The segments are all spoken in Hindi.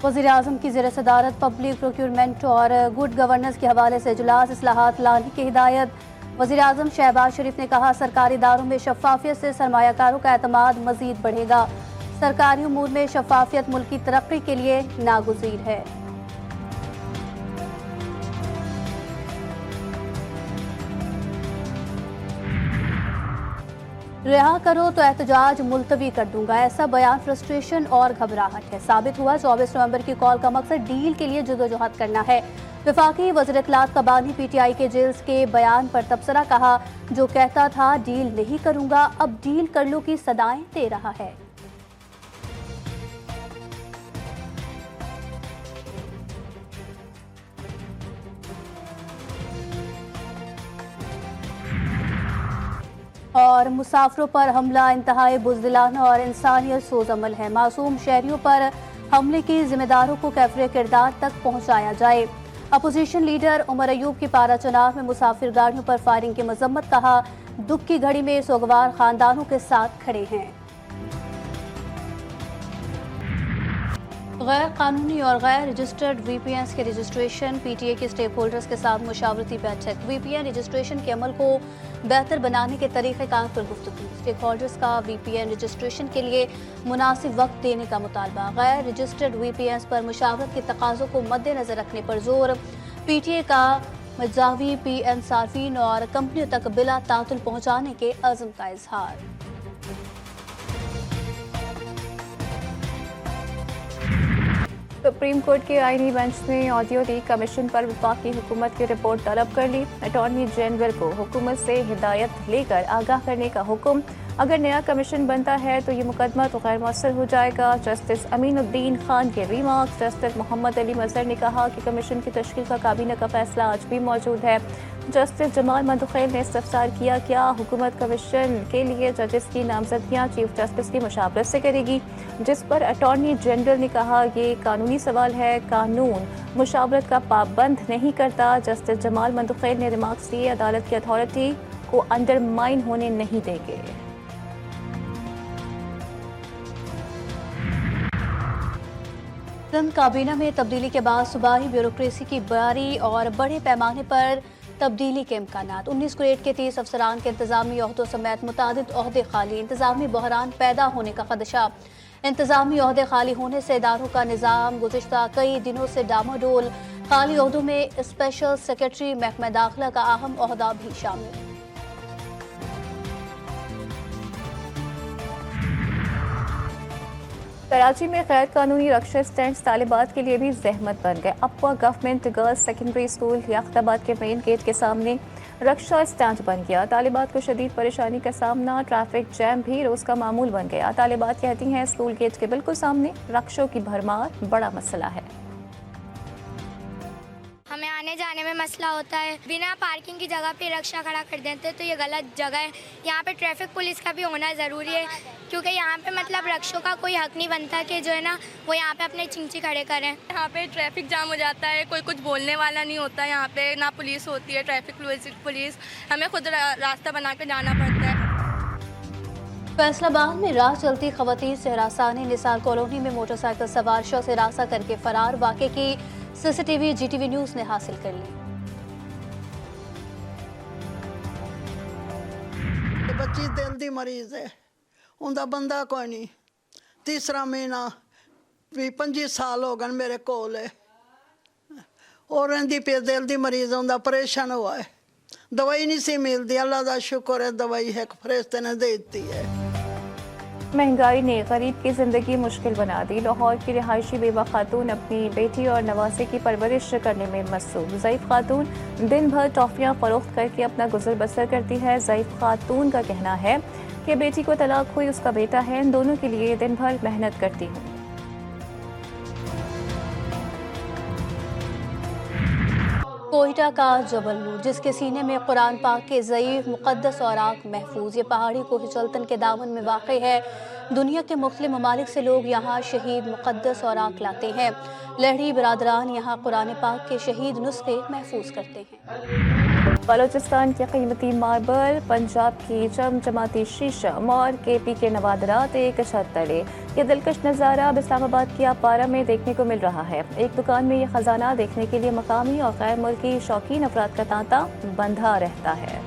वज़ीर-ए-आज़म की ज़ेर सदारत पब्लिक प्रोक्योरमेंट और गुड गवर्नेंस के हवाले से इजलास इस्लाहात लाने की हिदायत। वज़ीर-ए-आज़म शहबाज शरीफ ने कहा, सरकारी इदारों में शफ़ाफियत से सरमायाकारों का एतमाद मज़ीद बढ़ेगा। सरकारी उमूर में शफ़ाफियत मुल्क की तरक्की के लिए नागुज़ीर है। रिहा करो तो एहतजाज मुलतवी कर दूंगा, ऐसा बयान फ्रस्ट्रेशन और घबराहट है। साबित हुआ 24 नवंबर की कॉल का मकसद डील के लिए जदोजहद करना है। वफाकी वज़ीर इत्तलात कबानी PTI के जेल्स के बयान पर तबसरा, कहा जो कहता था डील नहीं करूंगा अब डील कर लो की सदाएं दे रहा है। और मुसाफिरों पर हमला इंतहाई बुज़दिलाना और इंसानियत सोज़ अमल है। मासूम शहरियों पर हमले की जिम्मेदारों को कैफरे किरदार तक पहुँचाया जाए। अपोजिशन लीडर उमर अयूब की पारा चनाव में मुसाफिर गाड़ियों पर फायरिंग की मजम्मत, कहा दुख की घड़ी में सोगवार खानदानों के साथ खड़े हैं। गैर कानूनी और गैर रजिस्टर्ड VPNs के रजिस्ट्रेशन, PTA के स्टेक होल्डर्स के साथ मुशावरती बैठक। VPN रजिस्ट्रेशन के अमल को बेहतर बनाने के तरीक़ेकार पर गुफ्तगू। स्टेक होल्डर्स का VPN रजिस्ट्रेशन के लिए मुनासिब वक्त देने का मुतालबा। गैर रजिस्टर्ड VPNs पर मुशावरत के तकाज़ों को मद्देनजर रखने पर जोर। PTA का मजावी PN सार्फिन और कंपनियों तक बिला तातुल पहुँचाने के अज़्म का इजहार। सुप्रीम कोर्ट के आईनी बेंच ने ऑडियो लीक कमीशन पर वफाकी हुकूमत की रिपोर्ट तलब कर ली। अटॉर्नी जनरल को हुकूमत से हिदायत लेकर आगाह करने का हुक्म। अगर नया कमीशन बनता है तो ये मुकदमा तो गैर मौसर हो जाएगा। जस्टिस अमीनुद्दीन खान के रिमार्क। जस्टिस मोहम्मद अली मजहर ने कहा कि कमीशन की तश्कील का काबीना का फैसला आज भी मौजूद है। जस्टिस जमाल मंदुखैल ने इस्तफसार किया, क्या हुकूमत कमीशन के लिए जजेस की नामजदगियाँ चीफ जस्टिस की मुशावरत से करेगी, जिस पर अटॉर्नी जनरल ने कहा ये कानूनी सवाल है, कानून मुशावरत का पाबंद नहीं करता। जस्टिस जमाल मंदुखैल ने रिमार्क्स दिए, अदालत की अथॉरिटी को अंडरमाइन होने नहीं देंगे। सिंध काबीना में तब्दीली के बाद सूबाई ब्यूरोक्रेसी की बारी और बड़े पैमाने पर तब्दीली के इम्कानात। 19 ग्रेड के 30 अफसरान के इंतजामी ओहदों समेत मुतादिद ओहदे खाली। इंतजामी बहरान पैदा होने का खदशा। इंतजामी ओहदे खाली होने से इदारों का निज़ाम गुज़िश्ता कई दिनों से डामाडोल। खाली ओहदों में स्पेशल सेक्रेटरी महकमा दाखिला का अहम ओहदा भी शामिल। कराची में गैर कानूनी रक्षा स्टैंड तालिबात के लिए भी जहमत बन गए। अप्पा गवर्नमेंट गर्ल्स सेकेंडरी स्कूल याख्ताबाद के मेन गेट के सामने रक्षा स्टैंड बन गया। तालिबात को शदीद परेशानी का सामना, ट्रैफिक जैम भी रोज का मामूल बन गया। तालिबात कहती हैं स्कूल गेट के बिल्कुल सामने रक्षों की भरमार बड़ा मसला है। हमें आने जाने में मसला होता है, बिना पार्किंग की जगह पे रक्षा खड़ा कर देते हैं तो ये गलत जगह है। यहाँ पे ट्रैफिक पुलिस का भी होना ज़रूरी है, क्योंकि यहाँ पे मतलब रक्षों का कोई हक नहीं बनता कि जो है ना वो यहाँ पे अपने चिंची खड़े करें। यहाँ पे ट्रैफिक जाम हो जाता है, कोई कुछ बोलने वाला नहीं होता। यहाँ पे ना पुलिस होती है, ट्रैफिक पुलिस, हमें खुद रास्ता बना के जाना पड़ता है। फैसलाबाद में राह चलती खवातीन से हरासानी। निसार कॉलोनी में मोटरसाइकिल सवार शख्स हिरासा करके फरार। वाक़े की CCTV GTV न्यूज़ ने हासिल कर ली। 25 दिल दी मरीज है, उनका बंदा कोई नहीं। तीसरा महीना भी 25 साल हो गए मेरे कोल है और रही पे दिल दी मरीज उनका ऑपरेशन हुआ है। दवाई नहीं सी मिलती, अल्लाह का शुक्र है दवाई है फरिश्ते ने दे दी है। महंगाई ने गरीब की जिंदगी मुश्किल बना दी। लाहौर की रिहायशी बेवा खातून अपनी बेटी और नवासे की परवरिश करने में मसरूफ। ज़ईफ खातून दिन भर टॉफियाँ फरोख्त करके अपना गुजर बसर करती है। ज़ईफ खातून का कहना है कि बेटी को तलाक हुई, उसका बेटा है, इन दोनों के लिए दिन भर मेहनत करती हूँ। कोयटा का जबल नूर, जिसके सीने में कुरान पाक के ज़ईफ़ मुक़द्दस और आग महफूज। ये पहाड़ी को हिचलतन के दामन में वाक़ है। दुनिया के मुख्तलिफ ममालिक से लोग यहाँ शहीद मुक़द्दस और आग लाते हैं। लहड़ी बरादरान यहाँ कुरान पाक के शहीद नुस्खे महफूज करते हैं। बलूचिस्तान के कीमती मार्बल, पंजाब की चमचमाती शीशम और केपी के नवादरात एक छत तले। ये दिलकश नज़ारा अब इस्लामाबाद की आपारा में देखने को मिल रहा है। एक दुकान में ये खजाना देखने के लिए मकामी और गैर मुल्की शौकीन अफराद का तांता बंधा रहता है।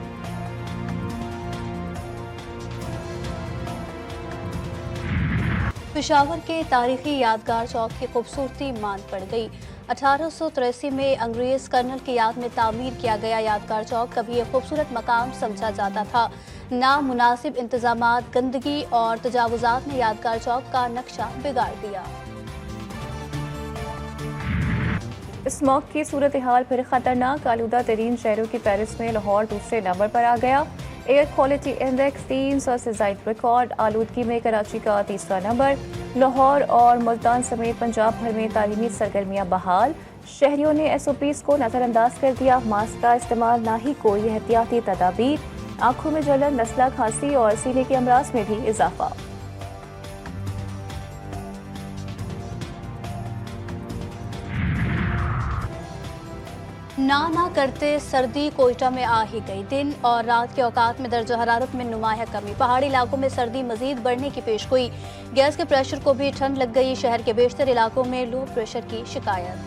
पेशावर के तारीखी यादगार चौक की खूबसूरती मान पड़ गई। 1883 में अंग्रेज कर्नल की याद में तामीर किया गया यादगार चौक कभी एक खूबसूरत मकाम समझा जाता था। नामुनासिब इंतजामात, गंदगी और तजावुजात ने यादगार चौक का नक्शा बिगाड़ दिया। स्मॉग की सूरत हाल फिर खतरनाक। आलूदा तरीन शहरों की फहरिस्त में लाहौर दूसरे नंबर पर आ गया। एयर क्वालिटी इंडेक्स 300 से ज़ायद रिकॉर्ड। आलूदगी में कराची का तीसरा नंबर। लाहौर और मुल्तान समेत पंजाब भर में तालीमी सरगर्मियां बहाल। शहरियों ने SOPs को नज़रअंदाज कर दिया। मास्क का इस्तेमाल ना ही कोई एहतियाती तदाबीर। आंखों में जलन, नज़ला, खांसी और सीने के अमराज में भी इजाफा। ना करते सर्दी कोयटा में आ ही गई। दिन और रात के औकात में दर्जा हरारत में नुमाया कमी। पहाड़ी इलाकों में सर्दी मजीद बढ़ने की पेशगोई। गैस के प्रेशर को भी ठंड लग गई। शहर के बेशतर इलाकों में लो प्रेशर की शिकायत।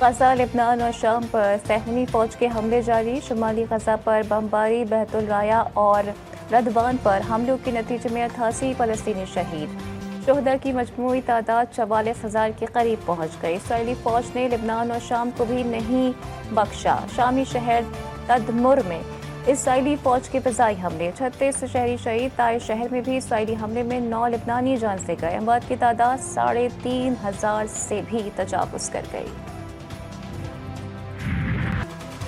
गजा, लेबनान और शाम पर सहनी फौज के हमले जारी। शुमाली गजा पर बमबारी, बहतुल राया और रदवान पर हमलों के नतीजे में 88 फलस्तीनी शहीद। शोहदा की मजमूई तादाद 44,000 के करीब पहुंच गई। इसराइली फौज ने लेबनान और शाम को भी नहीं बख्शा। शामी शहर तदमुर में इसराइली फौज के फ़िज़ाई हमले, 36 शहरी शहीद। ताइश शहर में भी इसराइली हमले में 9 लेबनानी जान से गए। अमवात की तादाद 3,500 से भी तजावुज़ कर गई।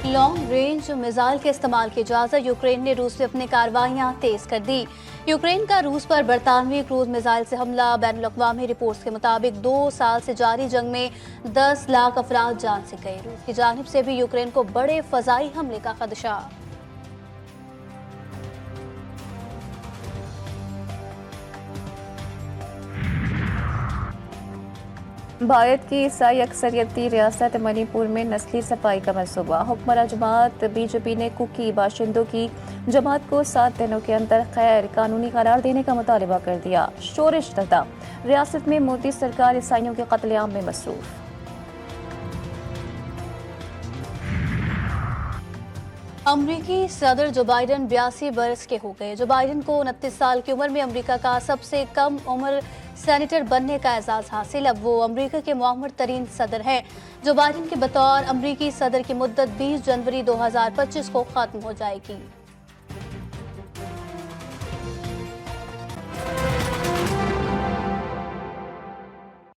लॉन्ग रेंज मिसाइल के इस्तेमाल की इजाज़त। यूक्रेन ने रूस पे अपनी कार्रवाइयाँ तेज कर दी। यूक्रेन का रूस पर बरतानवी क्रूज मिसाइल से हमला। बैनुल-अक़वामी रिपोर्ट्स के मुताबिक 2 साल से जारी जंग में 10 लाख अफराद जान से गए। रूस की जानिब से भी यूक्रेन को बड़े फ़ज़ाई हमले का खदशा। भारत की ईसाई अक्सरियती रियासत मणिपुर में नस्ली सफाई का मंसूबा। हुक्मरान जमात BJP ने कुकी बाशिंदों की जमात को 7 दिनों के अंदर गैर कानूनी करार देने का मुतालबा कर दिया। शोरिश तदा रियासत में मोदी सरकार ईसाइयों के कत्लेआम में मसरूफ। अमरीकी सदर जो बाइडन 82 बरस के हो गए। जो बाइडन को 29 साल की उम्र में अमेरिका का सबसे कम उम्र सेनेटर बनने का एजाज़ हासिल। अब वो अमेरिका के मुआमर तरीन सदर हैं। जो बाइडन के बतौर अमरीकी सदर की मुद्दत 20 जनवरी 2025 को ख़त्म हो जाएगी।